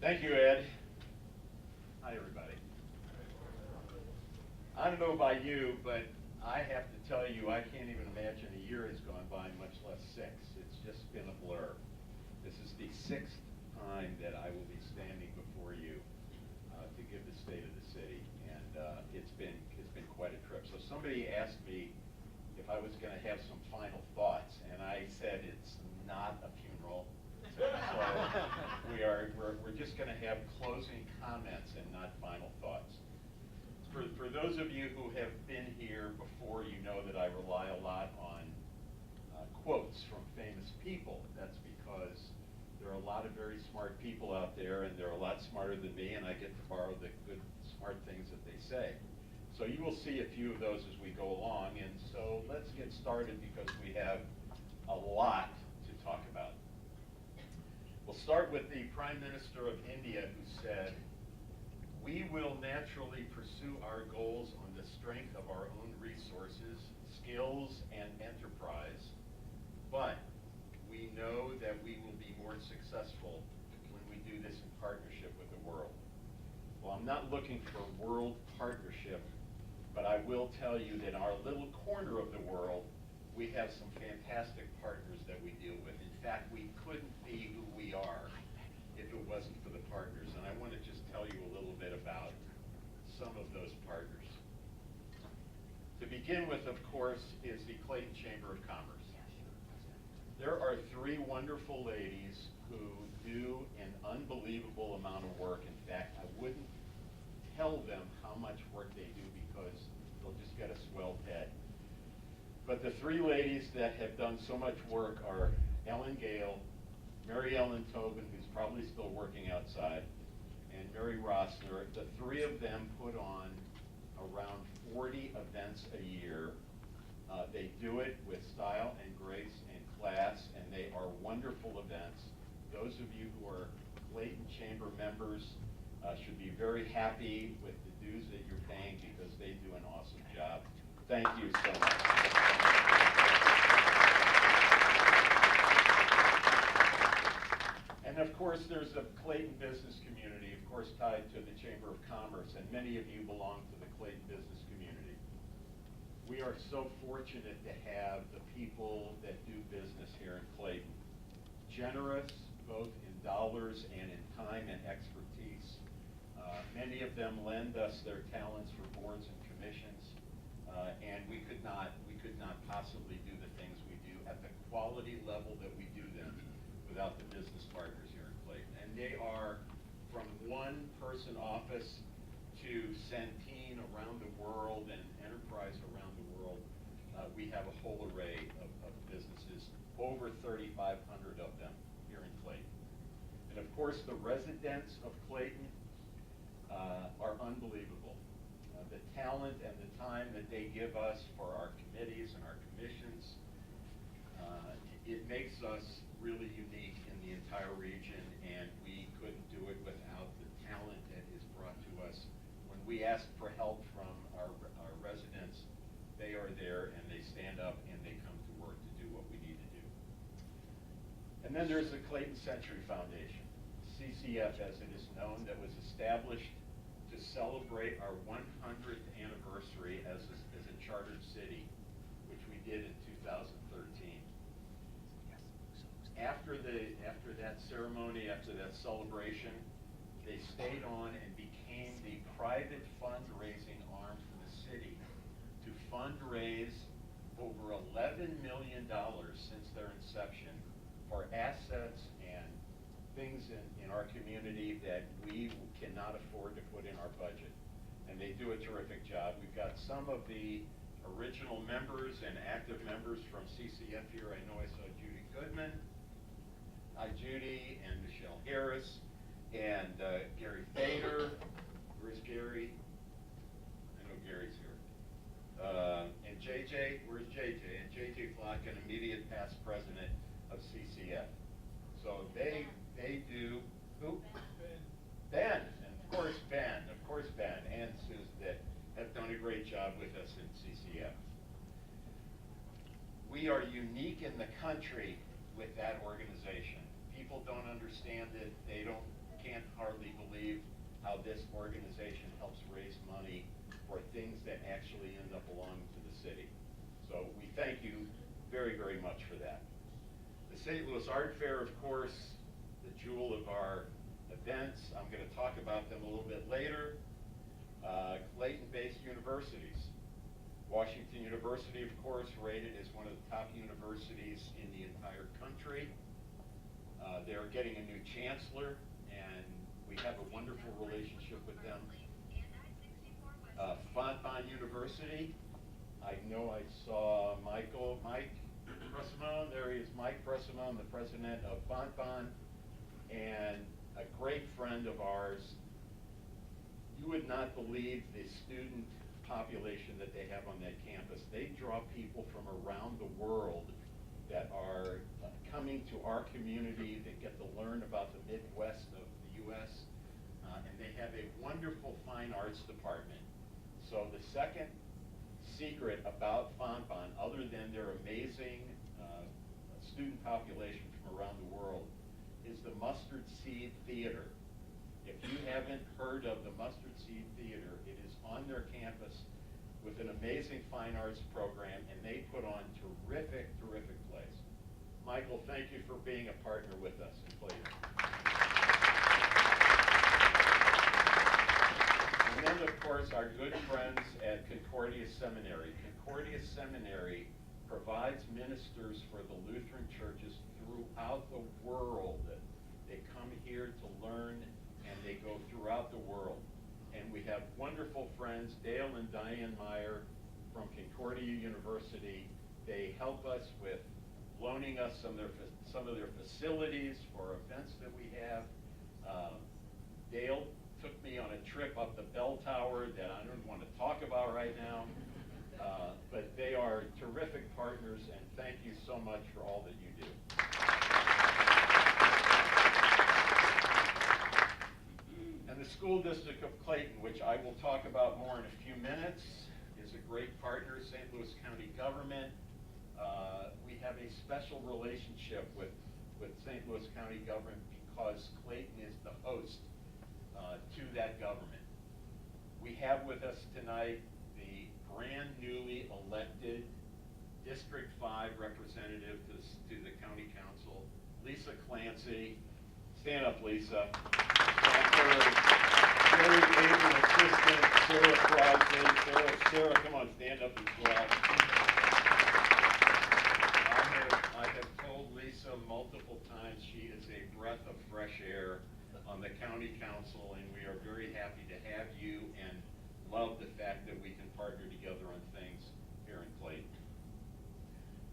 Thank you, Ed. Hi, everybody. I don't know about you, but I have to tell you, I can't even imagine a year has gone by, much less 6. It's just been a blur. This is the 6th time that I will be standing before you to give the state of the city, and it's been quite a trip. So somebody asked me if I was going to have some final thoughts, and I said it's not a funeral. So we're just going to have closing comments and not final thoughts. For those of you who have been here before, you know that I rely a lot on quotes from famous people. That's because there are a lot of very smart people out there, and they're a lot smarter than me, and I get to borrow the good, smart things that they say. So you will see a few of those as we go along, and so let's get started because we have a lot to talk about. We'll start with the Prime Minister of India, who said, "We will naturally pursue our goals on the strength of our own resources, skills, and enterprise, but we know that we will be more successful when we do this in partnership with the world." Well, I'm not looking for world partnership, but I will tell you that in our little corner of the world, we have some fantastic partners that we deal with. In fact, we couldn't be who we are if it wasn't for the partners. And I want to just tell you a little bit about some of those partners. To begin with, of course, is the Clayton Chamber of Commerce. There are 3 wonderful ladies who do an unbelievable amount of work. In fact, I wouldn't tell them how much work they do because they'll just get a swelled head. But the 3 ladies that have done so much work are Ellen Gale, Mary Ellen Tobin, who's probably still working outside, and Mary Rossner. The 3 of them put on around 40 events a year. They do it with style and grace and class, and they are wonderful events. Those of you who are Clayton Chamber members should be very happy with the dues that you're paying because they do an awesome job. Thank you so much. And of course, there's the Clayton business community, of course, tied to the Chamber of Commerce, and many of you belong to the Clayton business community. We are so fortunate to have the people that do business here in Clayton. Generous, both in dollars and in time and expertise. Many of them lend us their talents for boards and commissions, and we could not possibly do the things we do at the quality level that we do them without the business partners here in Clayton. And they are from one-person office to Centene around the world and enterprise around the world. We have a whole array of businesses, over 3,500 of them here in Clayton. And of course, the residents of Clayton are unbelievable. The talent and the time that they give us for our committees and our commissions, it makes us really unique in the entire region, and we couldn't do it without the talent that is brought to us. When we ask for help from our residents, they are there and they stand up and they come to work to do what we need to do. And then there's the Clayton Century Foundation, CCF as it is known, that was established to celebrate our 100th anniversary as a chartered city, which we did in 2013. After that ceremony, after that celebration, they stayed on and became the private fundraising arm for the city to fundraise over $11 million since their inception for assets and things in our community that we cannot afford to put in our budget. And they do a terrific job. We've got some of the original members and active members from CCF here. I know I saw Judy Goodman. Hi, Judy, and Michelle Harris, and Gary Fader. Where's Gary? I know Gary's here. And JJ, where's JJ? And JJ Flock, an immediate past president of CCF. So they do, who? Ben, and of course Ben, and Susan that have done a great job with us in CCF. We are unique in the country with that organization. People don't understand it, can't hardly how this organization helps raise money for things that actually end up belonging to the city. So we thank you very, very much for that. The St. Louis Art Fair, of course, the jewel of our events. I'm going to talk about them a little bit later. Clayton-based universities. Washington University, of course, rated as one of the top universities in the entire country. They're getting a new chancellor, and we have a wonderful relationship with them. Fontbonne University, I know I saw Mike Pressimone. There he is, Mike Pressimone, the president of Fontbonne, and a great friend of ours. You would not believe the student population that they have on that campus. They draw people from around the world that are coming to our community. They get to learn about the Midwest of the U.S., and they have a wonderful fine arts department. So the second secret about Fontbonne, other than their amazing student population from around the world, is the Mustard Seed Theater. If you haven't heard of the Mustard Seed Theater, it is on their campus with an amazing fine arts program, and they put on terrific, terrific plays. Michael, thank you for being a partner with us in Clayton. And then, of course, our good friends at Concordia Seminary. Concordia Seminary provides ministers for the Lutheran churches throughout the world. They come here to learn, and they go throughout the world. And we have wonderful friends, Dale and Diane Meyer from Concordia University. They help us with loaning us some of their facilities for events that we have. Dale took me on a trip up the bell tower that I don't want to talk about right now. But they are terrific partners, and thank you so much for all that you do. And the School District of Clayton, which I will talk about more in a few minutes, is a great partner, St. Louis County government. We have a special relationship with St. Louis County government because Clayton is the host to that government. We have with us tonight the brand newly elected District 5 representative to the County Council, Lisa Clancy. Stand up, Lisa. And her very able assistant, Sarah Crosby. Sarah, come on, stand up as well. I have told Lisa multiple times she is a breath of fresh air on the County Council, and we are very happy to have you and love the fact that we can partner together on things here in Clayton.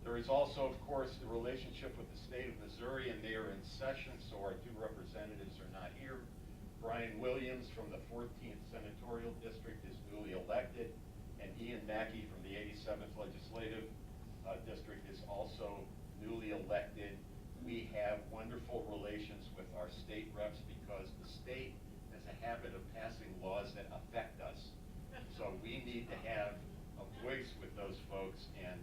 There is also, of course, the relationship with the state of Missouri, and they are in session, so our two representatives are not here. Brian Williams from the 14th Senatorial District is newly elected, and Ian Mackey from the 87th Legislative District is also newly elected. We have wonderful relations with our state reps because the state has a habit of passing laws that affect us. So we need to have a voice with those folks, and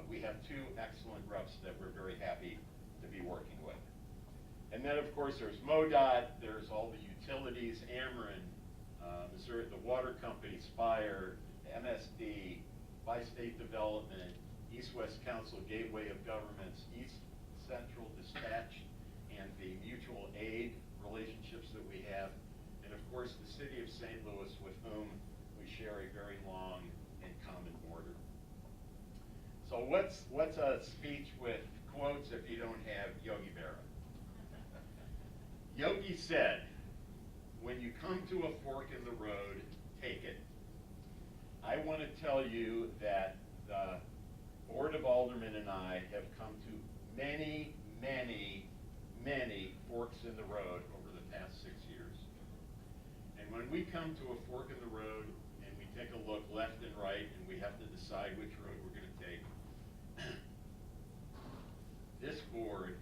we have two excellent reps that we're very happy to be working with. And then, of course, there's MoDOT, there's all the utilities, Ameren, Missouri, the water company, Spire, MSD, Bi-State Development, East-West Council, Gateway of Governments, East Central Dispatch, and the mutual aid relationships that we have, and of course the city of St. Louis, with whom we share a very long and common border. So what's a speech with quotes if you don't have Yogi Berra? Yogi said, "When you come to a fork in the road, take it." I want to tell you that the Board of Aldermen and I have come to many, many, many forks in the road over the past 6 years. And when we come to a fork in the road and we take a look left and right and we have to decide which road we're going to take, this board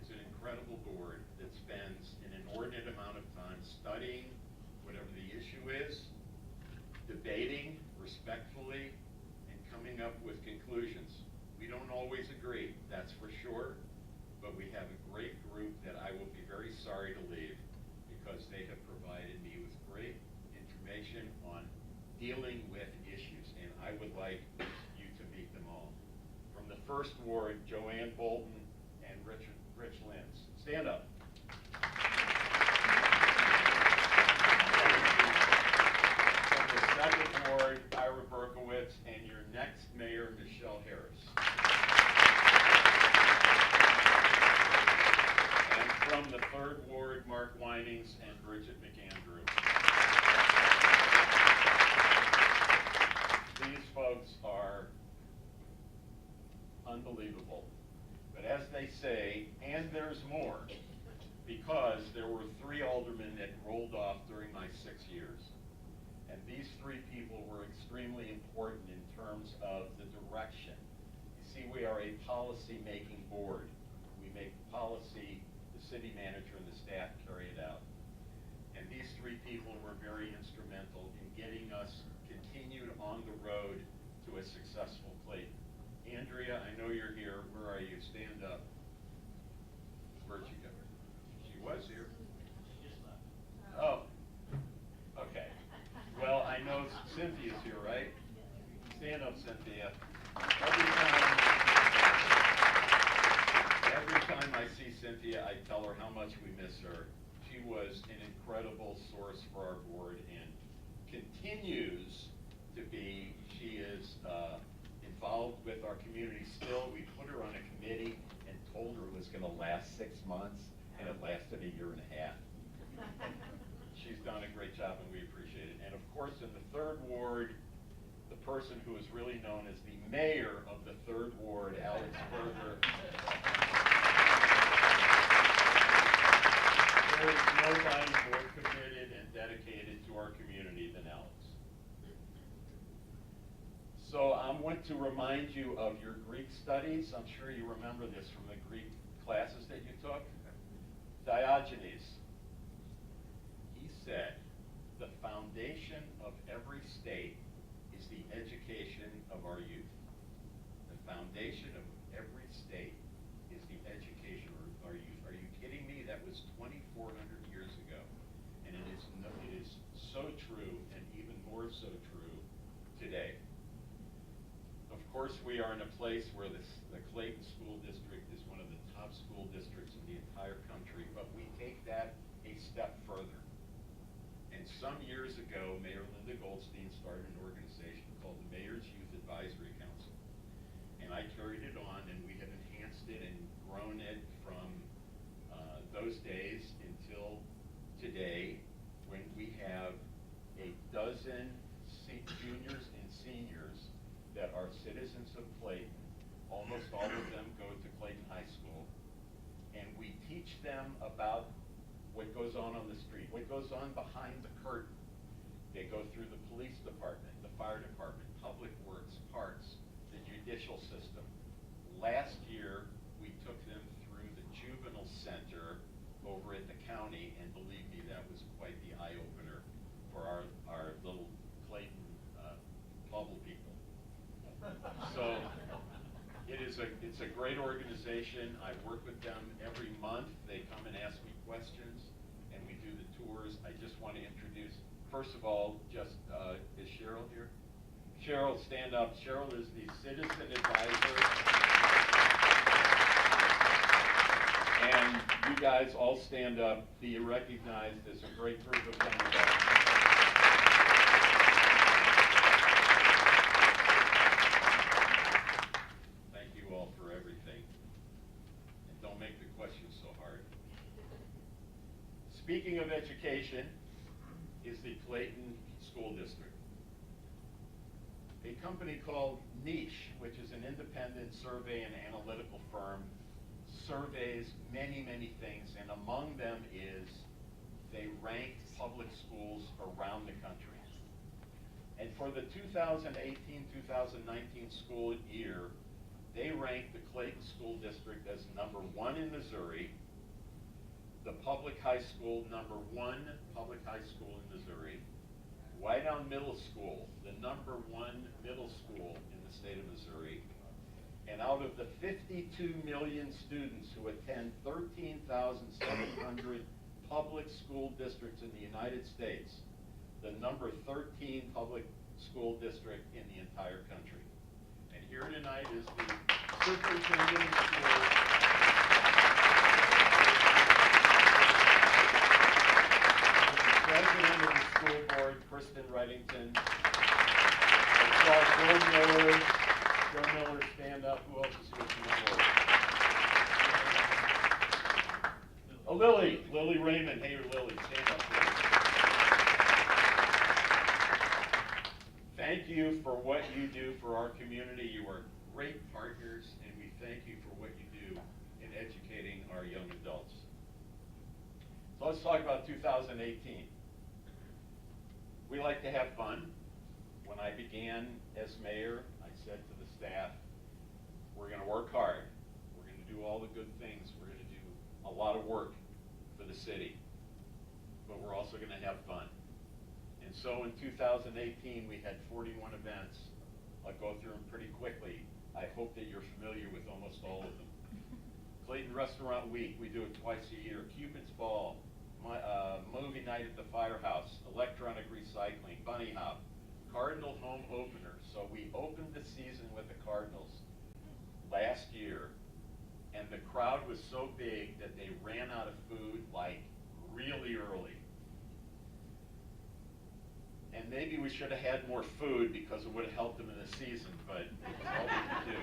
is an incredible board that spends an inordinate amount of time studying whatever the issue is, debating respectfully, and coming up with conclusions. We don't always agree, that's for sure, but we have a great group that I will be very sorry to leave because they have provided me Jennings and Bridget McAndrew. These folks are unbelievable. But as they say, and there's more, because there were 3 aldermen that rolled off during my 6 years. And these 3 people were extremely important in terms of the direction. You see, we are a policy-making board. We make policy, the city manager and the staff carry it out. And these 3 people were very instrumental in getting us continued on the road to a successful Clayton. Andrea, I know you're here. Where are you? Stand up. Where'd she go? She was here. Oh, okay. Well, I know Cynthia's here, right? Stand up, Cynthia. Every time I see Cynthia, I tell her how much we miss her. She was an incredible source for our board and continues to be. She is involved with our community still. We put her on a committee and told her it was going to last 6 months, and it lasted 1.5 years. She's done a great job, and we appreciate it. And of course, in the 3rd Ward, the person who is really known as the mayor of the 3rd Ward, Alex Berger. There is nobody more committed and dedicated to our community than Alex. So I want to remind you of your Greek studies. I'm sure you remember this from the Greek classes that you took. Diogenes, he said, the foundation of every state is the education of our youth. The foundation of every state is the education of our youth. Are you kidding me? That was 2,400 years ago. And it is so true, and even more so true today. Of course, we are in a place where the Clayton School District is one of the top school districts in the entire country, but we take that a step further. And some years ago, Mayor Linda Goldstein started an organization called the Mayor's Youth Advisory Council. And I carried it on, and we have enhanced it and grown it from those days until today, when we have a dozen juniors and seniors that are citizens of Clayton. Almost all of them go to Clayton High School. And we teach them about what goes on the street, what goes on behind the curtain. They go through the police department, the fire department, public works, parks, the judicial system. Last year, we took them through the juvenile center over at the county, and believe me, that was quite the eye-opener for our little Clayton bubble people. So it's a great organization. I work with them every month. They come and ask me questions, and we do the tours. I just want to introduce, first of all, is Cheryl here? Cheryl, stand up. Cheryl is the citizen advisor. And you guys all stand up. Be recognized as a great group of young adults. For everything. And don't make the questions so hard. Speaking of education, is the Clayton School District. A company called Niche, which is an independent survey and analytical firm, surveys many, many things, and among them is they rank public schools around the country. And for the 2018-2019 school year, they ranked the Clayton School District as #1 in Missouri, the public high school, #1 public high school in Missouri, Whiteown Middle School, the #1 middle school in the state of Missouri, and out of the 52 million students who attend 13,700 public school districts in the United States, the #13 public school district in the entire country. And here tonight is the superintendent of schools, the president of the school board, Kristen Reddington, Joe Miller. Joe Miller, stand up. Who else is here from the board? Lily Raymond. Hey, Lily, stand up, please. Thank you for what you do for our community. You are great partners, and we thank you for what you do in educating our young adults. So let's talk about 2018. We like to have fun. When I began as mayor, I said to the staff, we're going to work hard. We're going to do all the good things. We're going to do a lot of work for the city. But we're also going to have fun. And so in 2018, we had 41 events. I'll go through them pretty quickly. I hope that you're familiar with almost all of them. Clayton Restaurant Week, we do it twice a year. Cupid's Ball, movie night at the Firehouse, electronic recycling, bunny hop, Cardinal home opener. So we opened the season with the Cardinals last year, and the crowd was so big that they ran out of food like really early. And maybe we should have had more food because it would have helped them in the season, but it's all we could do.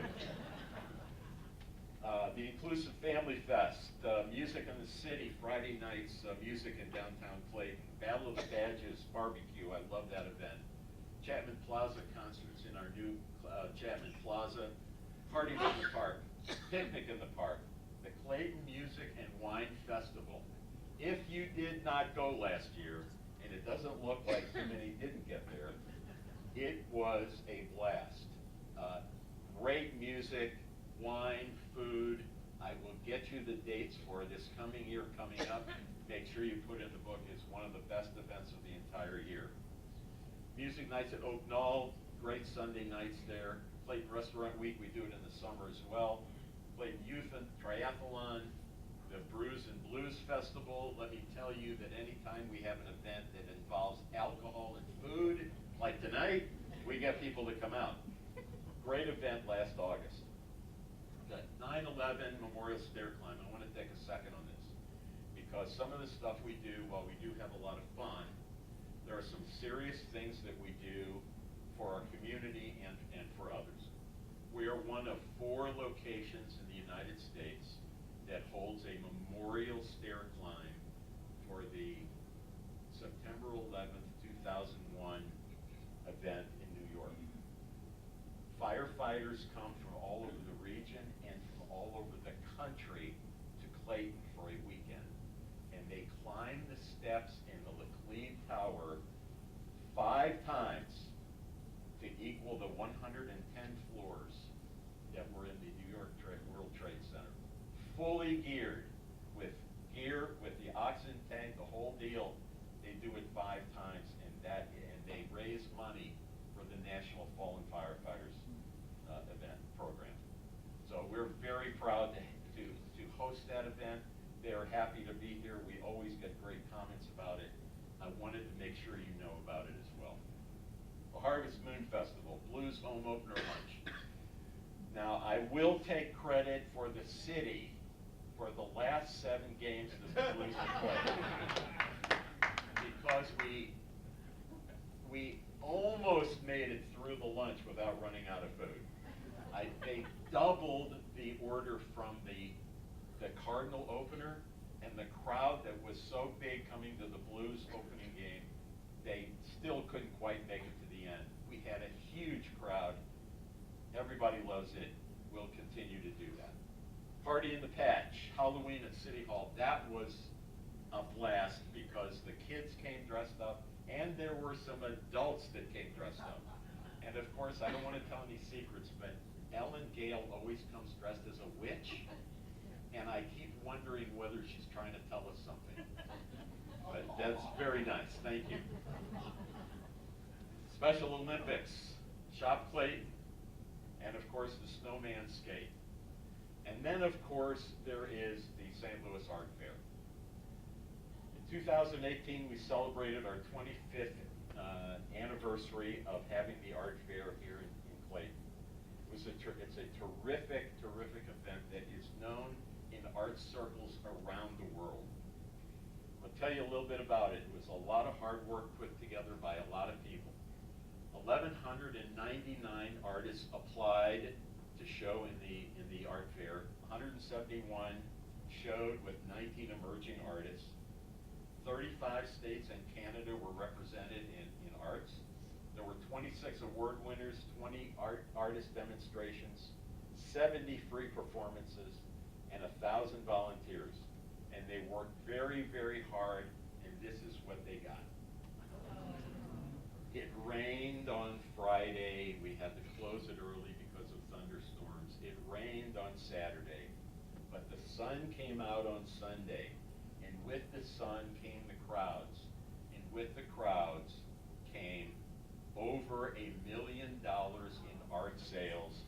The Inclusive Family Fest, Music in the City, Friday nights, music in downtown Clayton. Battle of the Badges barbecue, I love that event. Chapman Plaza concerts in our new Chapman Plaza. Parties in the park, picnic in the park. The Clayton Music and Wine Festival. If you did not go last year, and it doesn't look like too many didn't get there, it was a blast. Great music, wine, food. I will get you the dates for this coming year coming up. Make sure you put in the book. It's one of the best events of the entire year. Music nights at Oak Knoll, great Sunday nights there. Clayton Restaurant Week, we do it in the summer as well. Clayton Youth and Triathlon, the Brews and Blues Festival. Let me tell you that anytime we have an event that involves alcohol and food, like tonight, we get people to come out. Great event last August. The 9/11 Memorial Stair Climb. I want to take a second on this because some of the stuff we do, while we do have a lot of fun, there are some serious things that we do for our community and for others. We are one of 4 locations in the United States that holds a memorial stair climb for the September 11th, 2001 event in New York. Firefighters come from all over the region and from all over the country to Clayton for a weekend. And they climb the steps in the Laclede Tower 5 times to equal the 110 floors that were in the New York World Trade Center. Fully geared with gear, with the oxygen tank, the whole deal. They do it 5 times, and they raise money for the National Fallen Firefighters event program. So we're very proud to host that event. They're happy to be here. We always get great comments about it. I wanted to make sure you know about it as well. The Harvest Moon Festival, Blues Home Opener Lunch. Now, I will take credit for the city for the last 7 games that the Blues have played. Because we almost made it through the lunch without running out of food. They doubled the order from the Cardinal opener, and the crowd that was so big coming to the Blues opening game, they still couldn't quite make it to the end. We had a huge crowd. Everybody loves it. We'll continue to do that. Party in the Patch, Halloween at City Hall. That was a blast because the kids came dressed up, and there were some adults that came dressed up. And of course, I don't want to tell any secrets, but Ellen Gale always comes dressed as a witch, and I keep wondering whether she's trying to tell us something. But that's very nice. Thank you. Special Olympics, Shop Clayton, and of course the Snowman Skate. And then of course there is the St. Louis Art Fair. In 2018 we celebrated our 25th anniversary of having the art fair here in Clayton. It's a terrific event that is known in art circles around the world. I'll tell you a little bit about it. It was a lot of hard work put together by a lot of people. 1,199 artists applied to show in the art fair. 171 showed with 19 emerging artists. 35 states and Canada were represented in arts. There were 26 award winners, 20 artist demonstrations, 70 free performances, and 1,000 volunteers. And they worked very, very hard, and this is what they got. It rained on Friday. We had to close it early because of thunderstorms. It rained on Saturday, but the sun came out on Sunday. And with the sun came the crowds. And with the crowds came over $1 million in art sales,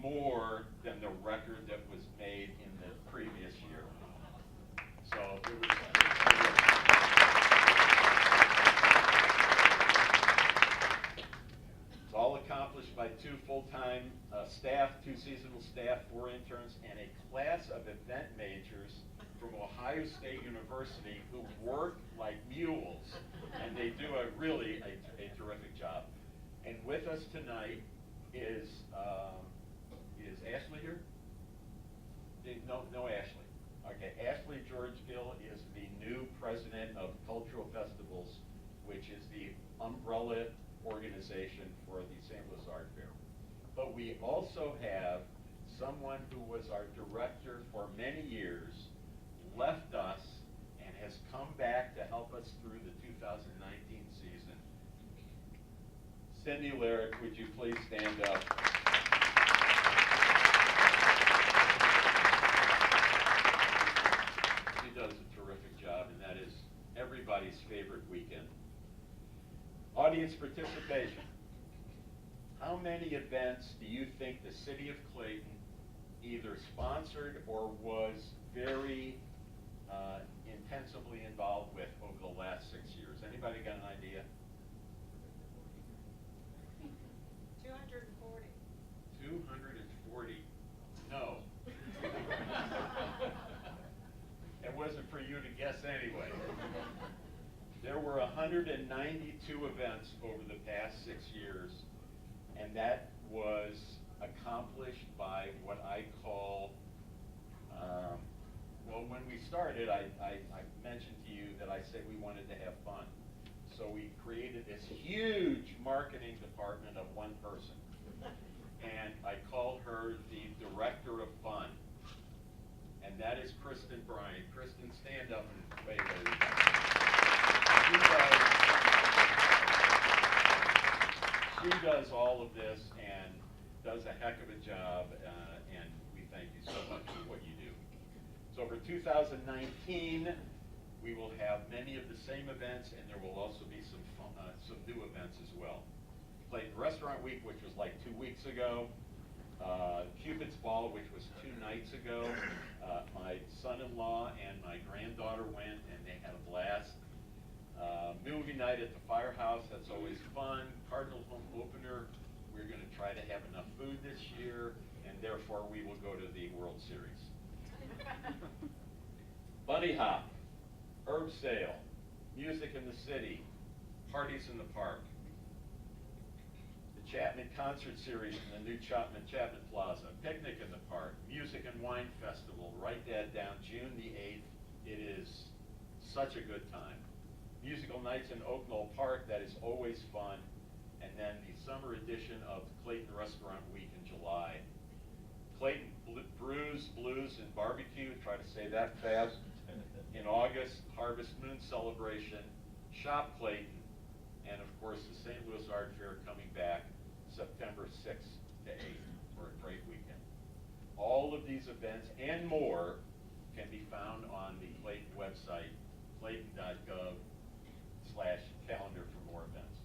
more than the record that was made in the previous year. So it was it's all accomplished by 2 full-time staff, 2 seasonal staff, 4 interns, and a class of event majors from Ohio State University who work like mules, and they do a terrific job. And with us tonight is Ashley here? No Ashley. Okay, Ashley George Gill is the new president of Cultural Festivals, which is the umbrella organization for the St. Louis Art Fair. But we also have someone who was our director for many years, left us, and has come back to help us through the 2019 season. Cindy Lyric, would you please stand up? She does a terrific job, and that is everybody's favorite weekend. Audience participation. How many events do you think the city of Clayton either sponsored or was very intensively involved with over the last 6 years? Anybody got an idea? 240. 240. No. It wasn't for you to guess anyway. There were 192 events over the past 6 years, and that was accomplished by what I call, well, when we started, I mentioned to you that I said we wanted to have fun. So we created this huge marketing department of 1 person. And I called her the Director of Fun. And that is Kristen Bryant. Kristen, stand up and wave. She does all of this and does a heck of a job, and we thank you so much for what you do. So for 2019, we will have many of the same events, and there will also be some new events as well. Clayton Restaurant Week, which was like 2 weeks ago. Cupid's Ball, which was 2 nights ago. My son-in-law and my granddaughter went, and they had a blast. Movie night at the Firehouse, that's always fun. Cardinal home opener, we're going to try to have enough food this year, and therefore we will go to the World Series. Bunny Hop, herb sale, music in the city, parties in the park. The Chapman Concert Series in the new Chapman Plaza, picnic in the park, music and wine festival, write that down, June the 8th. It is such a good time. Musical nights in Oak Knoll Park, that is always fun. And then the summer edition of Clayton Restaurant Week in July. Clayton Brews, Blues, and Barbecue, try to say that fast. In August, Harvest Moon Celebration, Shop Clayton, and of course the St. Louis Art Fair coming back September 6th to 8th for a great weekend. All of these events and more can be found on the Clayton website, clayton.gov/calendar for more events.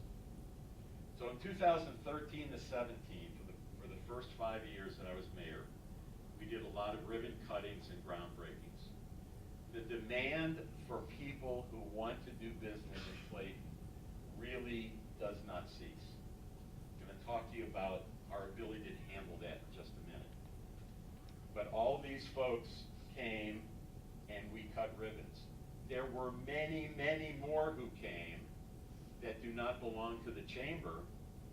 So in 2013 to 17, for the first 5 years that I was mayor, we did a lot of ribbon cuttings and groundbreakings. The demand for people who want to do business in Clayton really does not cease. I'm going to talk to you about our ability to handle that in just a minute. But all these folks came and we cut ribbons. There were many, many more who came that do not belong to the chamber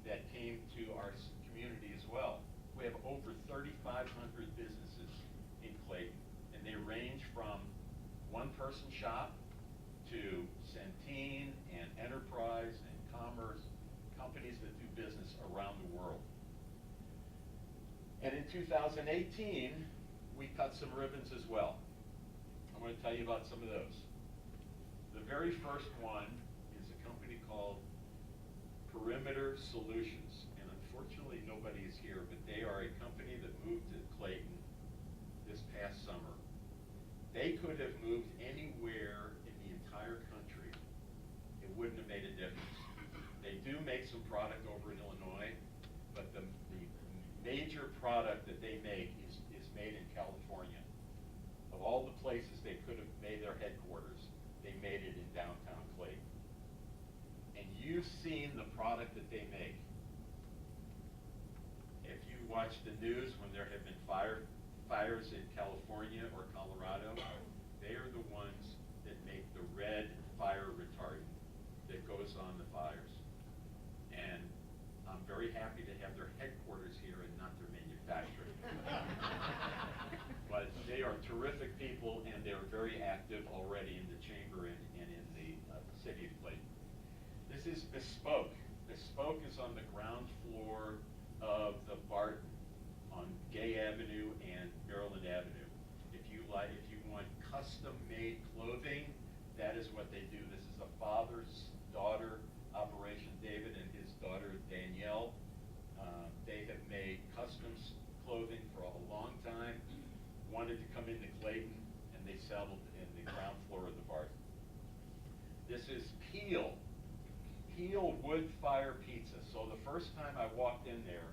that came to our community as well. We have over 3,500 businesses in Clayton, and And they range from one-person shop to Centene and Enterprise and Commerce, companies that do business around the world. And in 2018, we cut some ribbons as well. I'm going to tell you about some of those. The very first one is a company called Perimeter Solutions. And unfortunately, nobody is here, but they are a company that moved to Clayton this past summer. They could have moved anywhere in the entire country. It wouldn't have made a difference. They do make some product over in Illinois, but the major product that they make is made in California. Of all the places they could have made their headquarters, they made it in downtown Clayton. And you've seen the product that they make. If you watch the news when there have been fires in California or Colorado, they are the ones that make the red fire retardant that goes on the fires. And I'm very happy to have their headquarters here and not their manufacturing. But they are terrific people, and they're very active already in the chamber and in the city of Clayton. This is Bespoke. Bespoke is on the ground floor of the Barton on Gay Avenue and Maryland Avenue. If you want custom-made clothing, that is what they do. This is a father-daughter operation. David and his daughter Danielle. They have made custom clothing for a long time. Wanted to come into Clayton, and they settled in the ground floor of the Barton. This is Peel. Peel Wood Fire Pizza. So the first time I walked in there,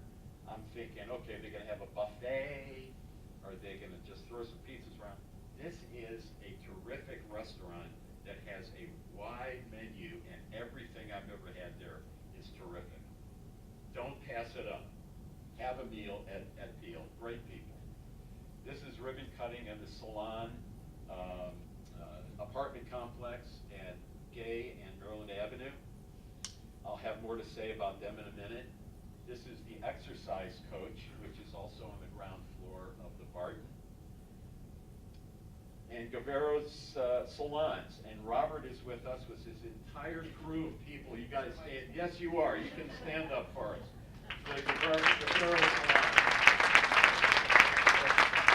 I'm thinking, okay, they're going to have a buffet, or are they going to just throw some pizzas around? This is a terrific restaurant that has a wide menu, and everything I've ever had there is terrific. Don't pass it up. Have a meal at Peel. Great people. This is ribbon cutting in the Salon apartment complex at Gay and Maryland Avenue. I'll have more to say about them in a minute. This is the Exercise Coach, which is also on the ground floor of the Barton. And Gavero's Salons. And Robert is with us with his entire crew of people. You guys stand. Yes, you are. You can stand up for us. The Gavero Salons.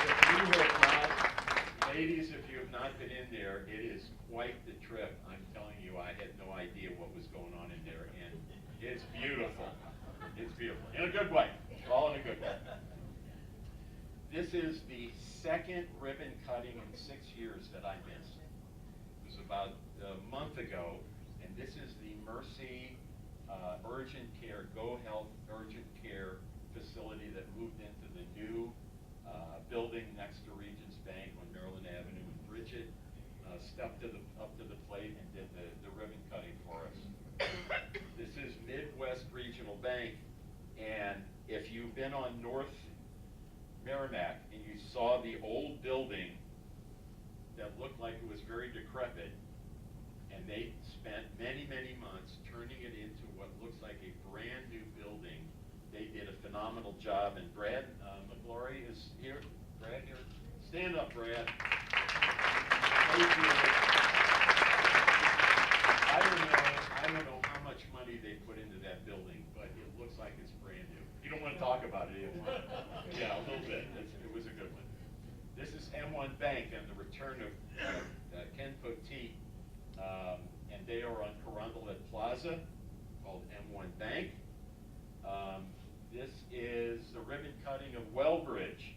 If you have not, ladies, if you have not been in there, it is quite the trip. I'm telling you, I had no idea what was going on in there, and it's beautiful. It's beautiful. In a good way. All in a good way. This is the second ribbon cutting in 6 years that I missed. It was about a month ago, and this is the Mercy Urgent Care, Go Health Urgent Care facility that moved into the new building next to Regions Bank on Maryland Avenue. And Bridget stepped up to the plate and did the ribbon cutting for us. This is Midwest Regional Bank, and if you've been on North Merrimack and you saw the old building that looked like it was very decrepit, and they spent many, many months turning it into what looks like a brand new building. They did a phenomenal job, and Brad McGlory is here. Brad, here. Stand up, Brad. I don't know how much money they put into that building, but it looks like it's brand new. You don't want to talk about it either. Yeah, a little bit. It was a good one. This is M1 Bank and the return of Ken Poteet, and they are on Carondelet Plaza, called M1 Bank. This is the ribbon cutting of Wellbridge.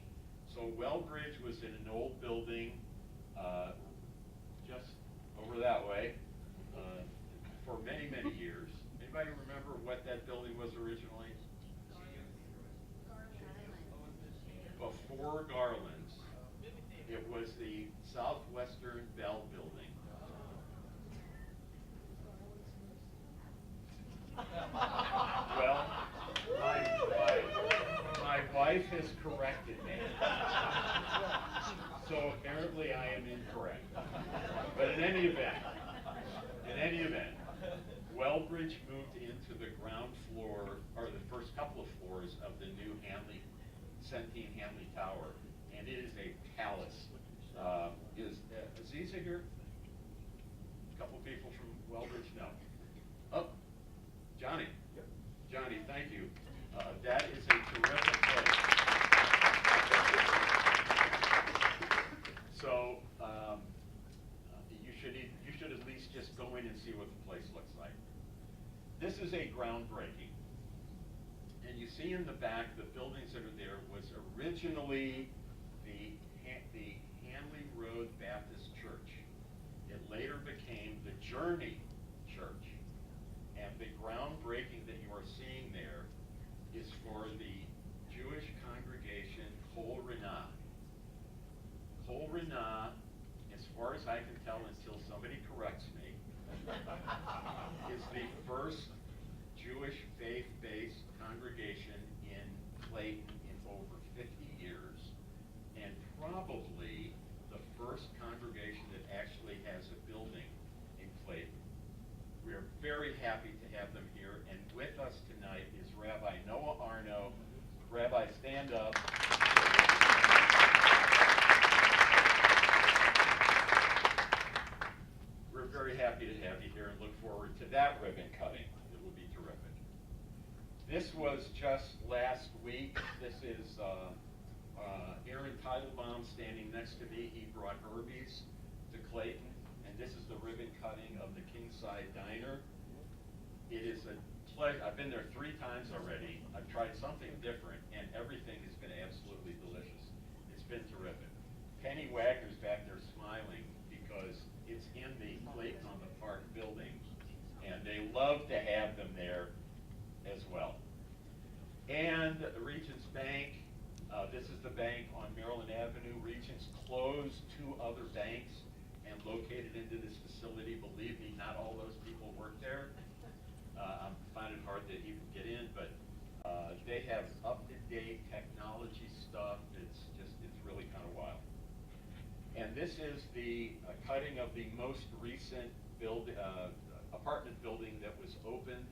So Wellbridge was in an old building just over that way for many, many years. Anybody remember what that building was originally? Before Garland's, it was the Southwestern Bell Building. Well, my wife has corrected me. So apparently I am incorrect. But in any event, Wellbridge moved into the ground floor, or the first couple of floors of the new Centene Hanley Tower, and it is a palace. Is Aziza here? A couple people from Wellbridge? No. Oh, Johnny. Yep. Johnny, thank you. That is a terrific place. So you should at least just go in and see what the place looks like. This is a groundbreaking. And you see in the back, the buildings that are there was originally the Hanley Road Baptist Church. It later became the Journey Church. And the groundbreaking that you are seeing there is for the Jewish congregation Kol Rinah. Kol Rinah, as far as I can tell until somebody corrects me, is the first Jewish faith-based congregation in Clayton in over 50 years, and probably the first congregation that actually has a building in Clayton. We are very happy to have them here, and with us tonight is Rabbi Noah Arno. Rabbi, stand up. We're very happy to have you here and look forward to that ribbon cutting. It will be terrific. This was just last week. This is Aaron Teitelbaum standing next to me. He brought Herbies to Clayton, and this is the ribbon cutting of the Kingside Diner. It is a pleasure. I've been there 3 times already. I've tried something different, and everything has been absolutely delicious. It's been terrific. Penny Wagner's back there smiling because it's in the Clayton on the Park building, and they love to have them there as well. And the Regions Bank, this is the bank on Maryland Avenue. Regions closed 2 other banks and located into this facility. Believe me, not all those people work there. I find it hard to even get in, but they have up-to-date technology stuff. It's really kind of wild. And this is the cutting of the most recent apartment building that was opened.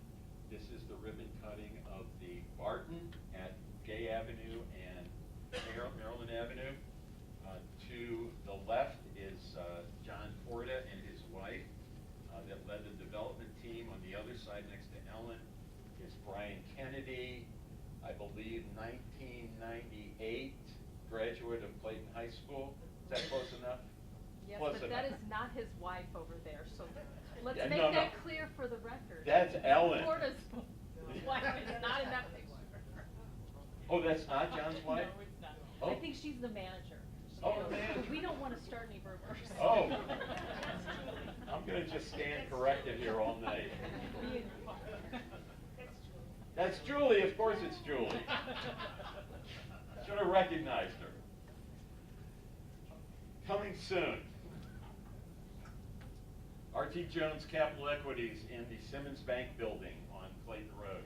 This is the ribbon cutting of the Barton at Gay Avenue and Maryland Avenue. To the left is John Porta and his wife that led the development team. On the other side, next to Ellen, is Brian Kennedy, I believe 1998 graduate of Clayton High School. Is that close enough? Yes, close but enough. that is not his wife over there, so let's Yeah, make no, that no. clear for the record. That's Ellen. Porta's wife is not in that picture. Oh, that's not John's wife? No, it's not. Oh. I think she's the manager. Oh, the manager. We don't want to start any rumors. Oh. I'm going to just stand corrected here all night. That's Julie. Of course it's Julie. Should have recognized her. Coming soon. R.T. Jones Capital Equities in the Simmons Bank building on Clayton Road.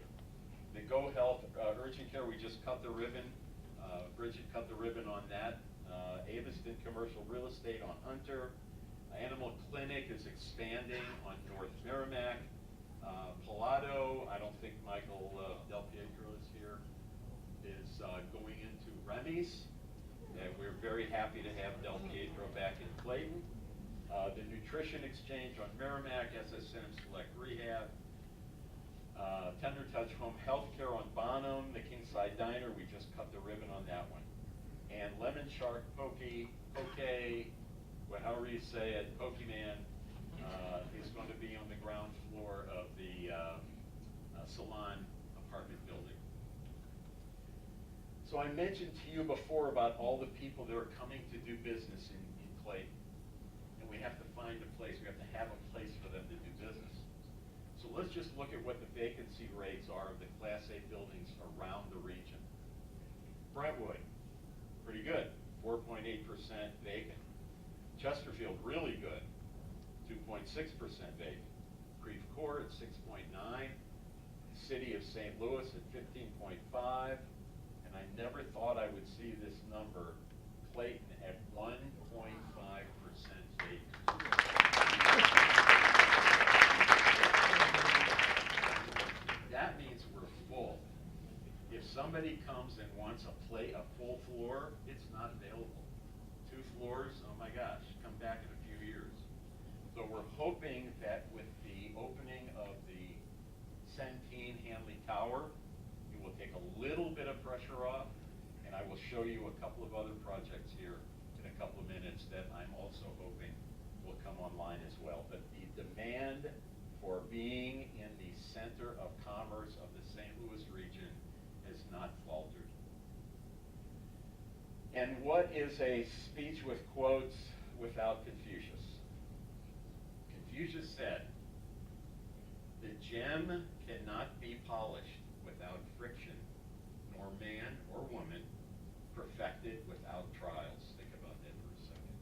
The Go Health Urgent Care, we just cut the ribbon. Bridget cut the ribbon on that. Aviston Commercial Real Estate on Hunter. Animal Clinic is expanding on North Merrimack. Pilato, I don't think Michael Del Pietro is here, is going into Remy's. And we're very happy to have Del Pietro back in Clayton. The Nutrition Exchange on Merrimack, SSM Select Rehab. Tender Touch Home Healthcare on Bonham, the Kingside Diner, we just cut the ribbon on that one. And Lemon Shark Poke, however you say it, Pokemon, is going to be on the ground floor of the Salon apartment building. So I mentioned to you before about all the people that are coming to do business in Clayton. And we have to find a place, we have to have a place for them to do business. So let's just look at what the vacancy rates are of the Class A buildings around the region. Brentwood, pretty good, 4.8% vacant. Chesterfield, really good, 2.6% vacant. Creve Coeur at 6.9. City of St. Louis at 15.5. And I never thought I would see this number, Clayton, at 1.5% vacant. That means we're full. If somebody comes and wants a full floor, it's not available. 2 2 floors, oh my gosh, come back in a few years. So we're hoping that with the opening of the Centene Hanley Tower, it will take a little bit of pressure off, and I will show you a couple of other projects here in a couple of minutes that I'm also hoping will come online as well. But the demand for being in the center of commerce of the St. Louis region has not faltered. And what is a speech with quotes without Confucius? Confucius said, "The gem cannot be polished without friction, nor man or woman perfected without trials." Think about that for a second.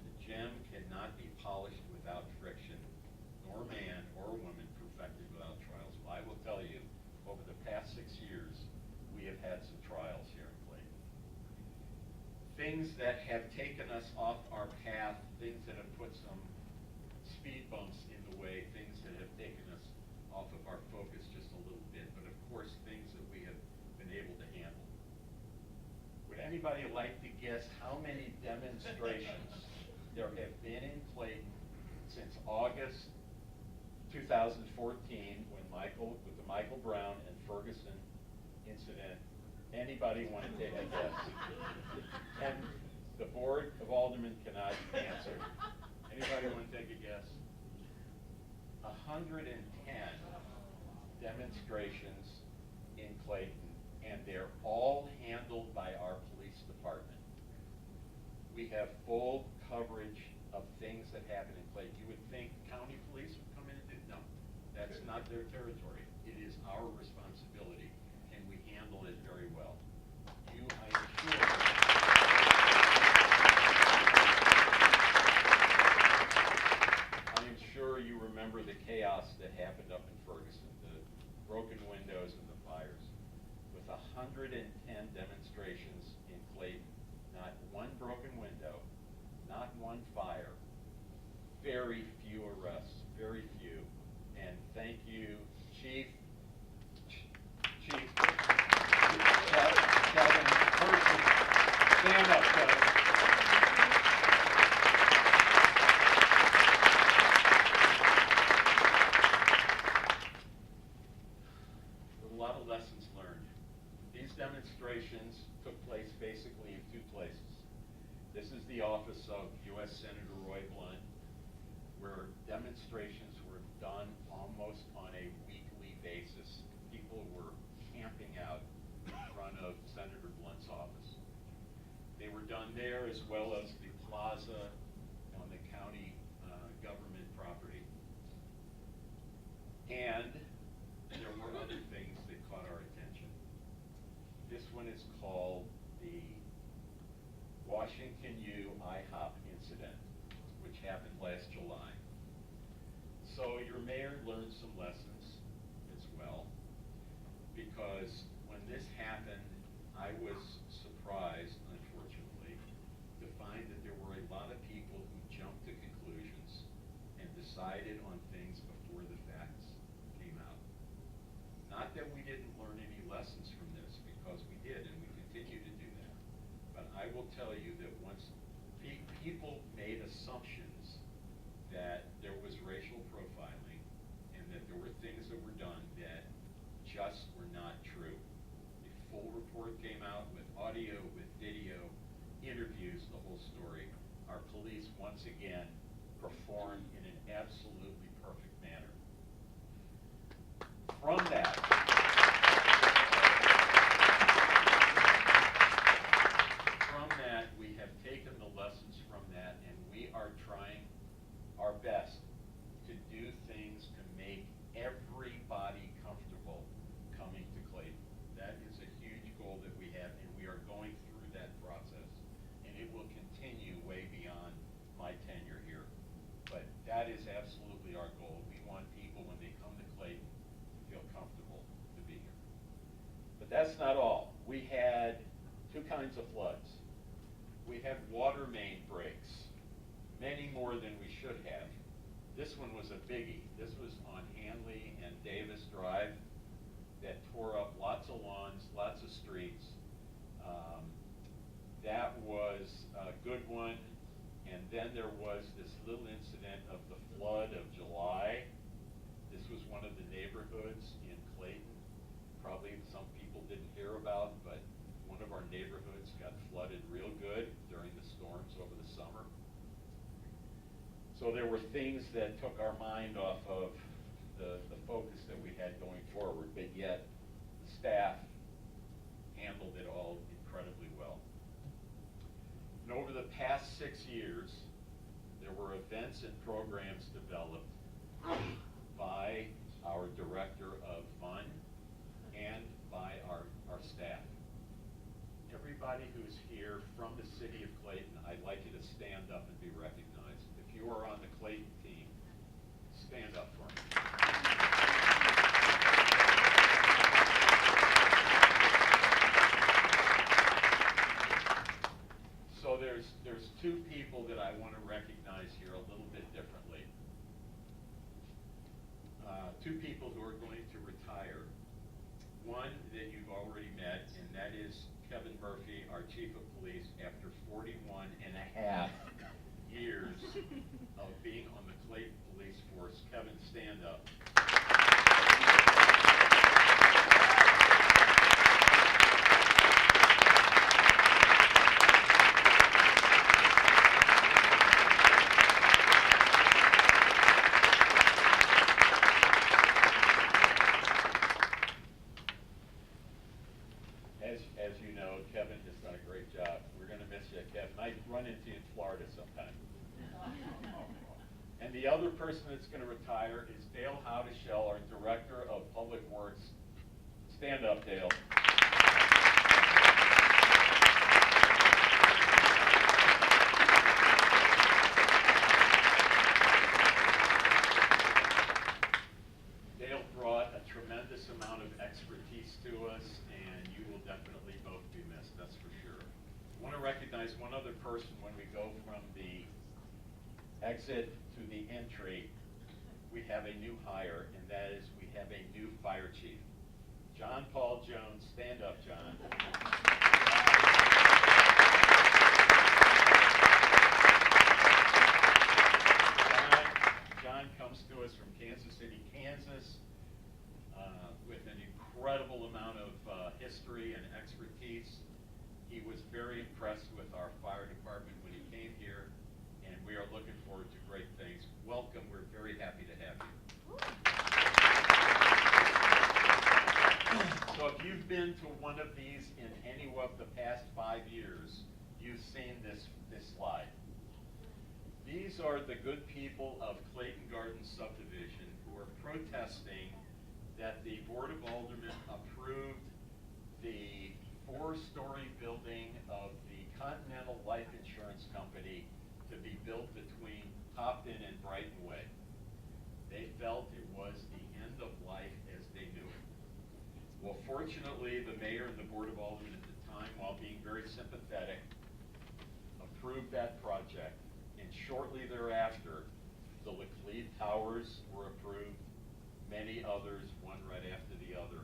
The gem cannot be polished without friction, nor man or woman perfected without trials. Well, I will tell you, over the past 6 years, we have had some trials here in Clayton. Things that have taken us off our path, things that have put some speed bumps in the way, things that have taken us off of our focus just a little bit, but of course, things that we have been able to handle. Would anybody like to guess how many demonstrations there have been in Clayton since August 2014 with the Michael Brown and Ferguson incident? Anybody want to take a guess? And the Board of Aldermen cannot answer. Anybody want to take a guess? 110 demonstrations in Clayton, and they're all handled by our police department. We have full coverage of things that happen in Clayton. You would think county police would come in and do, no, that's not their territory. It is our responsibility, and we handle it very well. I am sure you remember the chaos that happened up in Ferguson, the broken windows and the fires. With 110 demonstrations in Clayton, not one broken window, not one fire, very few arrests, very few. And thank you, Chief Kevin Percy. Stand up, Kevin. A lot of lessons learned. These demonstrations took place basically in 2 places. This is the office of U.S. Senator Roy Blunt, where demonstrations were done almost on a weekly basis. People were camping out in front of Senator Blunt's office. They were done there as well as the plaza on the county government property. And there were other things that caught our attention. This one is called the Washington U IHOP incident, which happened last July. So your mayor learned some lessons as well, because when this happened, I was surprised, unfortunately, to find that there were a lot of people who jumped to conclusions and decided on things before the facts came out. Not that we didn't learn any lessons from this, because we did, and we continue to do that. But I will tell you that once people made assumptions that there was racial profiling and that there were things that were done that just were not true. A full report came out with audio, with video, interviews, the whole story. Our police once again performed in an absolutely perfect manner. From that, we have taken the lessons from that, and we are trying our best to do things to make everybody comfortable coming to Clayton. That is a huge goal that we have, and we are going through that process, and it will continue way beyond my tenure here. But that is absolutely our goal. We want people, when they come to Clayton, to feel comfortable to be here. But that's not all. We had 2 kinds of floods. We had water main breaks, many more than we should have. This one was a biggie. This was on Hanley and Davis Drive that tore up lots of lawns, lots of streets. That was good good one. And then there was this little incident of the flood of July. This was one of the neighborhoods in Clayton. Probably some people didn't hear about, but one of our neighborhoods got flooded real good during the storms over the summer. So there were things that took our mind off of the focus that we had going forward, but yet the staff handled it all incredibly well. And over the past 6 years, there were events and programs developed by our director of fund and by our staff. Everybody who's here from the city of Clayton, I'd like you to stand up and be recognized. If you are on the Clayton team, stand up for me. So there's two people that I want to recognize here a little bit differently. Two people who are going to retire. One that you've already met, and that is Kevin Murphy, our chief of police, after 41 and a half years of being on the Clayton Police Force. Kevin, stand up. As you know, Kevin has done a great job. We're going to miss you, Kevin. I run into you in Florida sometime. And the other person that's going to retire is Dale Howdeshell, our Director of Public Works. Stand up, Dale. Dale brought a tremendous amount of expertise to us, and you will definitely both be missed, that's for sure. I want to recognize one other person when we go from the exit to the entry. We have a new hire, and that is we have a new fire chief. John Paul Jones, stand up, John. John comes to us from Kansas City, Kansas, with an incredible amount of history and expertise. He was very impressed with our fire department when he came here, and we are looking forward to great things. Welcome, we're very happy to have you. So if you've been to one of these in any of the past 5 years, you've seen this slide. These are the good people of Clayton Gardens subdivision who are protesting that the Board of Aldermen approved the 4-story building of the Continental Life Insurance Company to be built between Topton and Brighton Way. They felt it was the end of life as they knew it. Well, fortunately, the mayor and the Board of Aldermen at the time, while being very sympathetic, approved that project. And shortly thereafter, the Laclede Towers were approved, many others, one right after the other,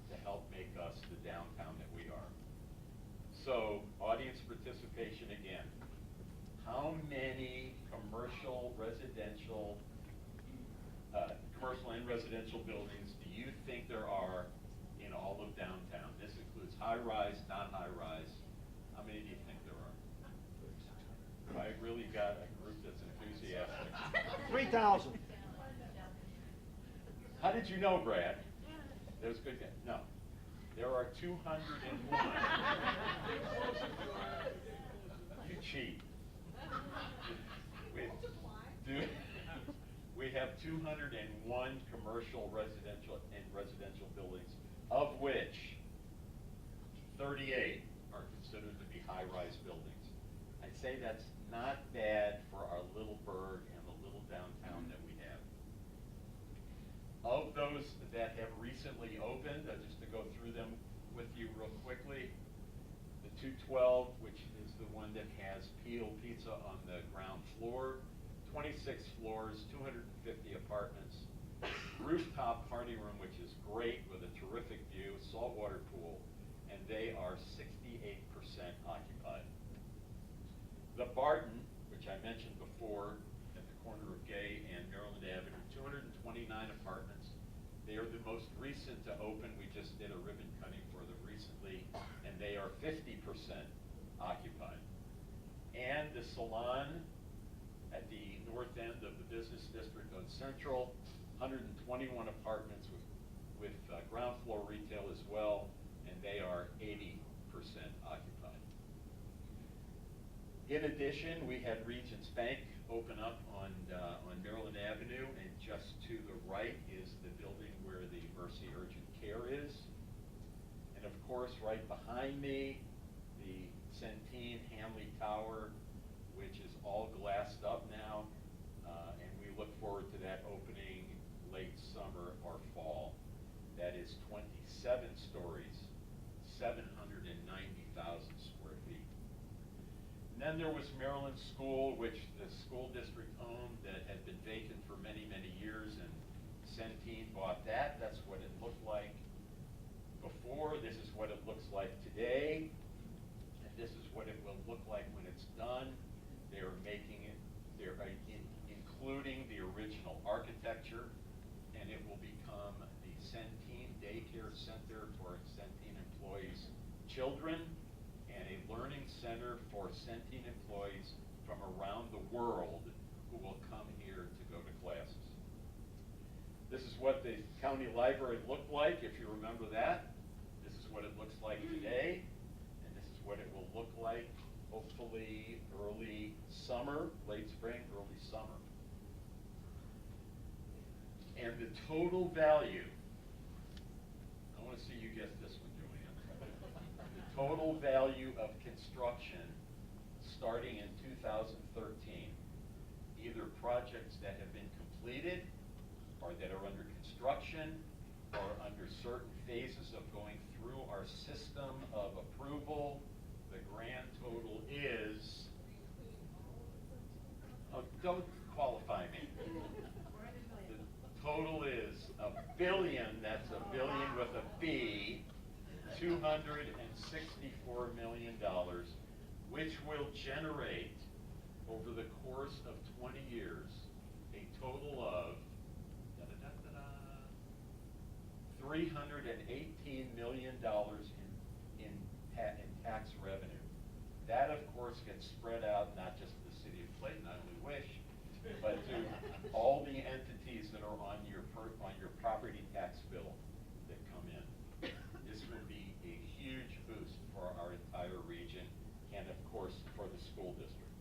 to help make us the downtown that we are. So, audience participation again. How many commercial and residential buildings do you think there are in all of downtown? This includes high-rise, non-high-rise. How many do you think there are? I really got a group that's enthusiastic. 3,000. How did you know, Brad? That was good. No. There are 201. You cheat. We have 201 commercial, residential buildings, of which 38 are considered to be high-rise buildings. I'd say that's not bad for our little burg and the little downtown that we have. Of those that have recently opened, just to go through them with you real quickly, the 212, which is the one that has Peel Pizza on the ground floor, 26 floors, 250 apartments, rooftop party room, which is great with a terrific view, saltwater pool, and they are 68% occupied. The Barton, which I mentioned before, at the corner of Gay and Maryland Avenue, 229 apartments. They are the most recent to open. We just did a ribbon cutting for them recently, and they are 50% occupied. And the Salon at the north end of the business district on Central, 121 apartments with ground floor retail as well, and they are 80% occupied. In addition, we had Regions Bank open up on Maryland Avenue, and just to the right is the building where the Mercy Urgent Care is. And of course, right behind me, the Centene Hamley Tower, which is all glassed up now, and we look forward to that opening late summer or fall. That is 27 stories, 790,000 square feet. And then there was Maryland School, which the school district owned, that had been vacant for many, many years, and Centene bought that. That's what it looked like before. This is what it looks like today, and this is what it will look like when it's done. They're making it, including the original architecture, and it will become the Centene Daycare Center for Centene employees' children, and a learning center for Centene employees from around the world who will come here to go to classes. This is what the county library looked like, if you remember that. This is what it looks like today, and this is what it will look like hopefully early summer, late spring, early summer. And the total value, I want to see you guess this one, Joanne. The total value of construction starting in 2013, either projects that have been completed or that are under construction or under certain phases of going through our system of approval, the grand total is, oh, don't qualify me. The total is $1 billion, that's $1 billion with a B, $264 million, which will generate over the course of 20 years a total of $318 million in tax revenue. That, of course, gets spread out not just to the city of Clayton, I only wish, but to all the entities that are on your property tax bill that come in. This will be a huge boost for our entire region and, of course, for the school district.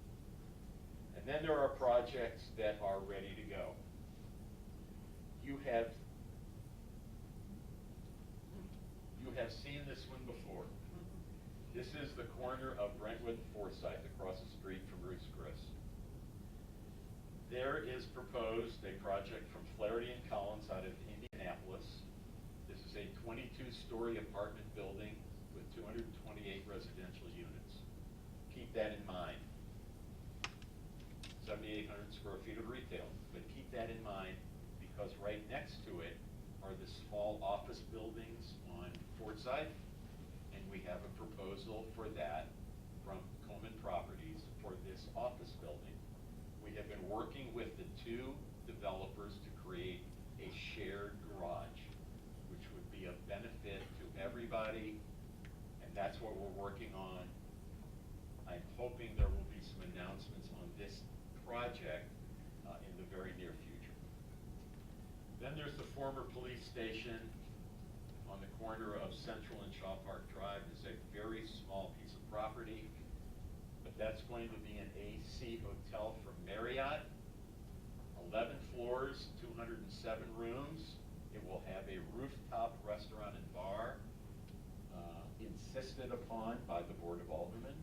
And then there are projects that are ready to go. You have seen this one before. This is the corner of Brentwood and Forsyth across the street from Ruth's Chris. There is proposed a project from Flaherty and Collins out of Indianapolis. This is a 22-story apartment building with 228 residential units. Keep that in mind. 7,800 square feet of retail, but keep that in mind because right next to it are the small office buildings on Forsyth, and we have a proposal for that from Coleman Properties for this office building. We have been working with the two developers to create a shared garage, which would be of benefit to everybody, and that's what we're working on. I'm hoping there will be some announcements on this project in the very near future. Then there's the former police station on the corner of Central and Shaw Park Drive. It's a very small piece of property, but that's going to be an AC hotel from Marriott, 11 floors, 207 rooms. It will have a rooftop restaurant and bar, insisted upon by the Board of Aldermen.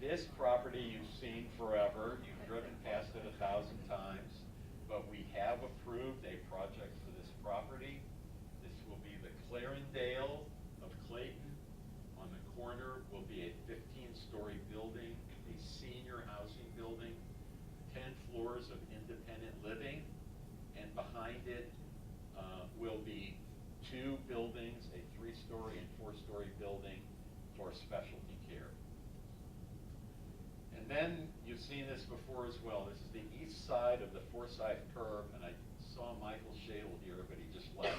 This property you've seen forever. You've driven past it 1,000 times, but we have approved a project for this property. This will be the Clarendale of Clayton. On the corner will be a 15-story building, a senior housing building, 10 floors of independent living, and behind it will be 2 buildings, a 3-story and 4-story building for specialty care. seen this before as well. This is the east side of the Forsyth curve, and I saw Michael Shadle here, but he just left.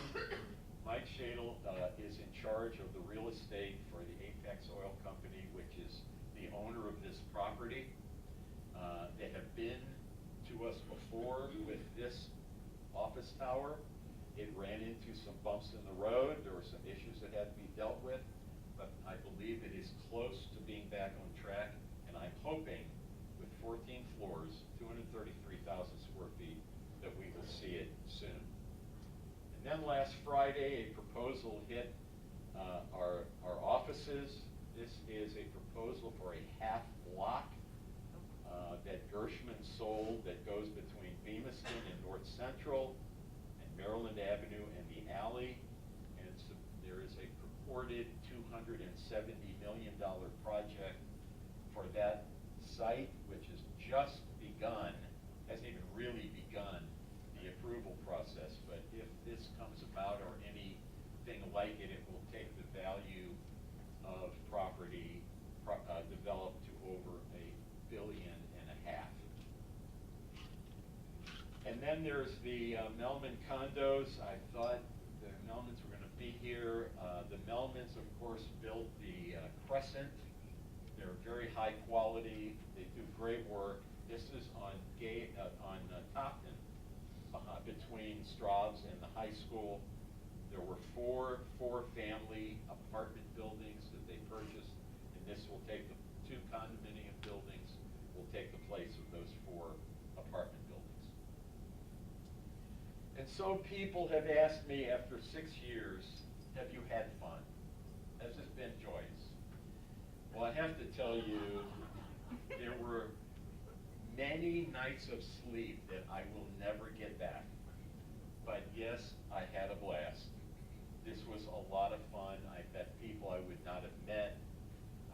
Mike Shadle is in charge of the real estate for the Apex Oil Company, which is the owner of this property. They have been to us before with this office tower. It ran into some bumps in the road. There were some issues that had to be dealt with, but I believe it is close to being back on track, and I'm hoping with 14 floors, 233,000 square feet, that we will see it soon. And then last Friday, a proposal hit our offices. This is a proposal for a half block that Gershman sold that goes between Bemiston and North Central and Maryland Avenue and the alley. And there is a purported $270 million project for that site, which has just begun, hasn't even really begun the approval process. But if this comes about or anything like it, it will take the value of property developed to over $1.5 billion. And then there's the Melman condos. I thought the Melmans were going to be here. The Melmans, of course, built the Crescent. They're very high quality. They do great work. This is on Topton, between Straub's and the high school. There were four family apartment buildings that they purchased, and this will take the 2 condominium buildings will take the place of those 4 apartment buildings. And so people have asked me after 6 years, have you had fun? Has this been joyous? Well, I have to tell you, there were many nights of sleep that I will never get back. But yes, I had a blast. This was a lot of fun. I met people I would not have met.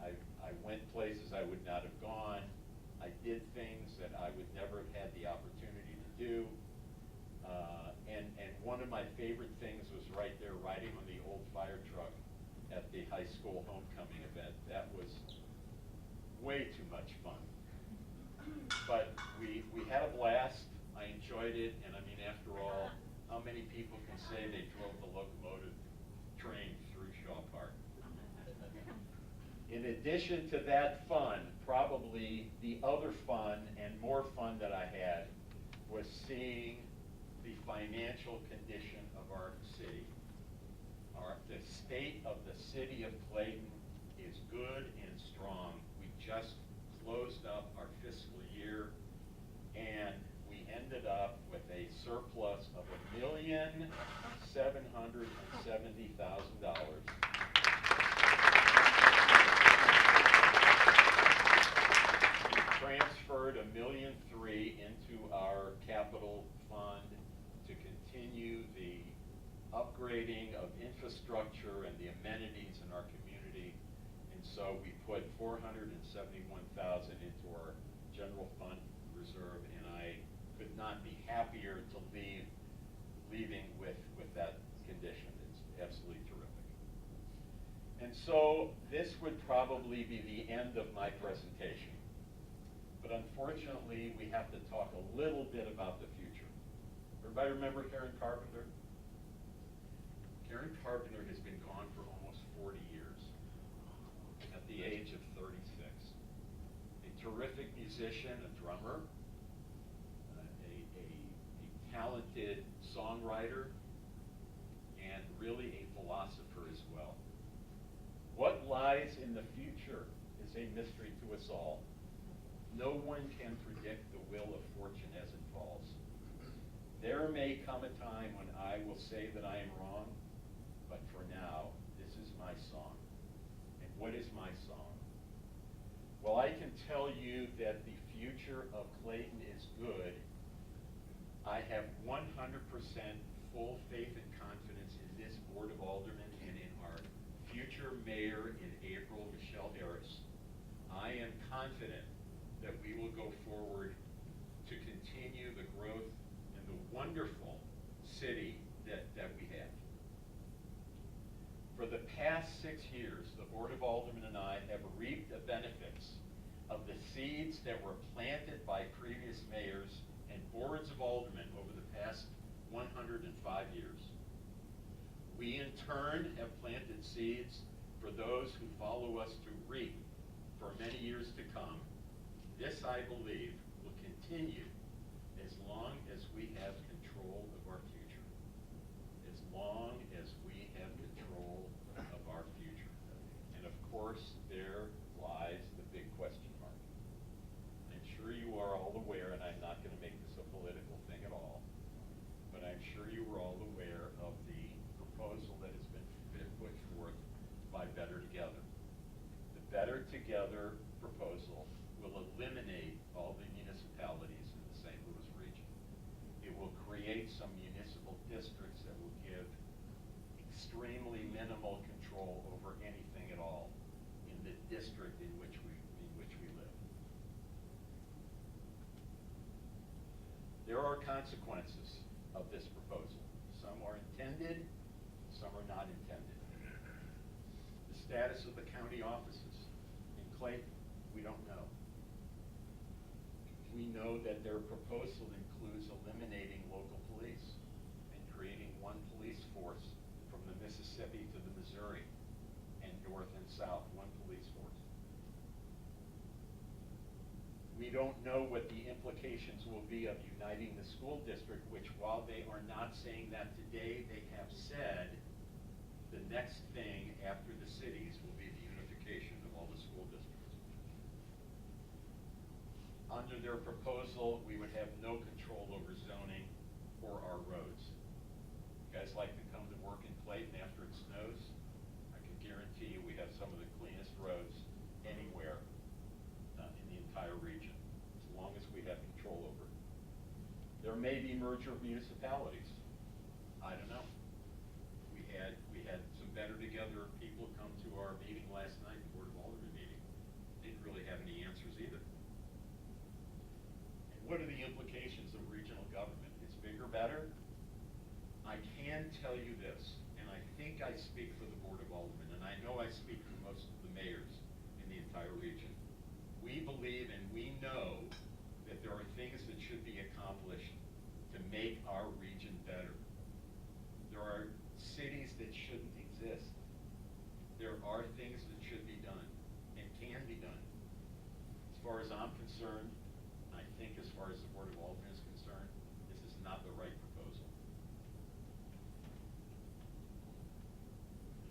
I went places I would not have gone. I did things that I would never have had the opportunity to do. And one of my favorite things was right there riding on the old fire truck at the high school homecoming event. That was way too much fun. But we had a blast. I enjoyed it, and I mean, after all, how many people can say they drove the locomotive train through Shaw Park? In addition to that fun, probably the other fun and more fun that I had was seeing the financial condition of our city. The state of the city of Clayton is good and strong. We just closed up our fiscal year, and we ended up with a surplus of $1,770,000. We transferred $1.3 million into our capital fund to continue the upgrading of infrastructure and the amenities in our community. And so we put $471,000 into our general fund reserve, and I could not be happier to leaving with that condition. It's absolutely terrific. And so this would probably be the end of my presentation. But unfortunately, we have to talk a little bit about the future. Everybody remember Karen Carpenter? Karen Carpenter has been gone for almost 40 years, at the age of 36. A terrific musician, a drummer, a talented songwriter, and really a philosopher as well. What lies in the future is a mystery to us all. No one can predict the will of fortune as it falls. There may come a time when I will say that I am wrong, but for now, this is my song. And what is my song? Well, I can tell you that the future of Clayton is good. I have 100% full faith and confidence in this Board of Aldermen and in our future mayor in April, Michelle Harris. I am confident that we will go forward to continue the growth and the wonderful city that we have. For the past 6 years, the Board of Aldermen and I have reaped the benefits of the seeds that were planted by previous mayors and boards of aldermen over the past 105 years. We in turn have planted seeds for those who follow us to reap for many years to come. This, I believe, will continue as long as we have control of our future. As long as we have control of our future. And of course, there lies the big question mark. I'm sure you are all aware, and I'm not going to make this a political thing at all, but I'm sure you are all aware of the proposal that has been put forth by Better Together. The Better Together proposal will eliminate all the municipalities in the St. Louis region. It will create some municipal districts that will give extremely minimal control over anything at all in the district in which we live. There are consequences of this proposal. Some are intended, some are not intended. The status of the county offices in Clayton, we don't know. We know that their proposal includes eliminating local police and creating one police force from the Mississippi to the Missouri and north and south, one police force. We don't know what the implications will be of uniting the school district, which while they are not saying that today, they have said the next thing after the cities will be the unification of all the school districts. Under their proposal, we would have no control over zoning or our roads. You guys like to come to work in Clayton after it snows? I can guarantee you we have some of the cleanest roads anywhere in the entire region, as long as we have control over it. There may be merger of municipalities. I don't know. We had some Better Together people come to our meeting last night, the Board of Aldermen meeting. Didn't really have any answers either. And what are the implications of regional government? It's bigger, better. I can tell you this, and I think I speak for the Board of Aldermen, and I know I speak for most of the mayors in the entire region. We believe and we know that there are things that should be accomplished to make our region better. There are cities that shouldn't exist. There are things that should be done and can be done. As far as I'm concerned, I think as far as the Board of Aldermen is concerned, this is not the right proposal.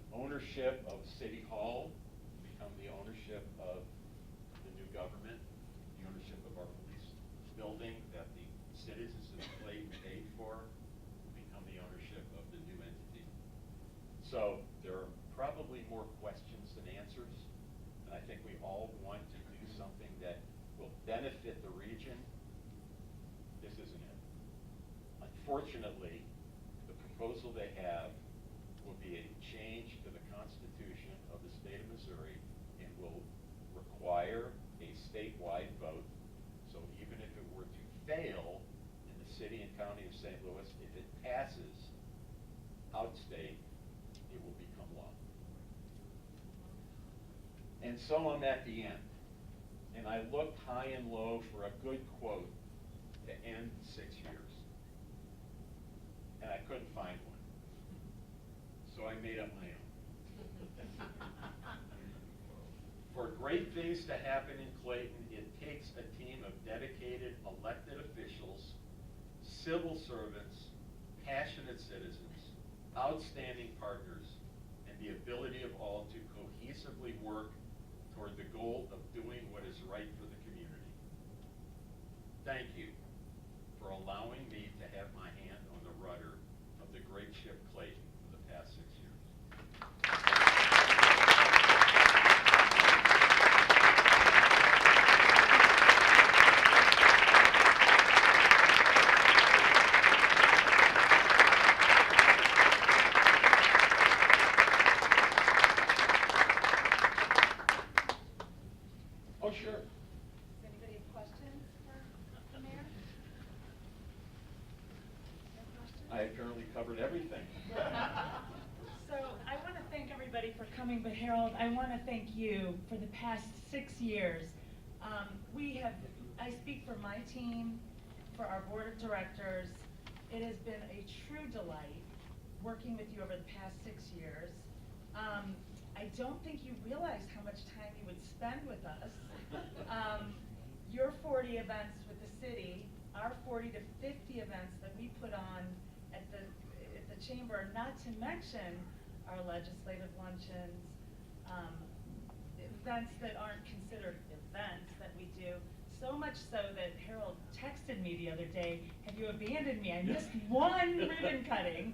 Ownership of City Hall become the ownership of the new government, the ownership of our police building that the citizens of Clayton paid for will become the ownership of the new entity. So there are probably more questions than answers, and I think we all want to do something that will benefit the region. This isn't it. Unfortunately, the proposal they have will be a change to the Constitution of the state of Missouri and will require a statewide vote. So even if it were to fail in the city and county of St. Louis, if it passes outstate, it will become law. And so I'm at the end. And I looked high and low for a good quote to end 6 years. And I couldn't find one. So I made up my own. For great things to happen in Clayton, it takes a team of dedicated elected officials, civil servants, passionate citizens, outstanding partners, and the ability of all to cohesively work toward the goal of doing what is right for the community. Thank you for allowing me to have my hand on the rudder of the great ship Clayton for the past 6 years. Oh, sure. Does anybody have questions for the mayor? No questions? I apparently covered everything. So I want to thank everybody for coming, but Harold, I want to thank you for the past 6 years. I speak for my team, for our board of directors. It has been a true delight working with you over the past 6 years. I don't think you realized how much time you would spend with us. Your 40 events with the city, our 40 to 50 events that we put on at the chamber, not to mention our legislative luncheons, events that aren't considered events that we do. So much so that Harold texted me the other day, "Have you abandoned me? I missed one ribbon cutting.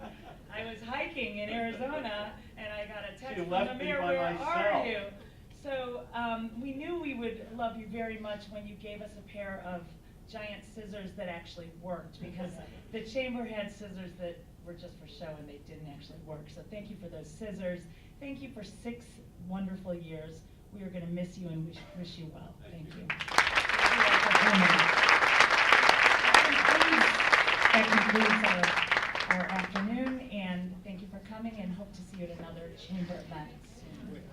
I was hiking in Arizona and I got a text from the left me mayor, by where are myself." you?" So we knew we would love you very much when you gave us a pair of giant scissors that actually worked, because the chamber had scissors that were just for show and they didn't actually work. So thank you for those scissors. Thank you for 6 wonderful years. We are going to miss you and wish you well. Thank you. That concludes our afternoon, and thank you for coming, and hope to see you at another chamber event soon.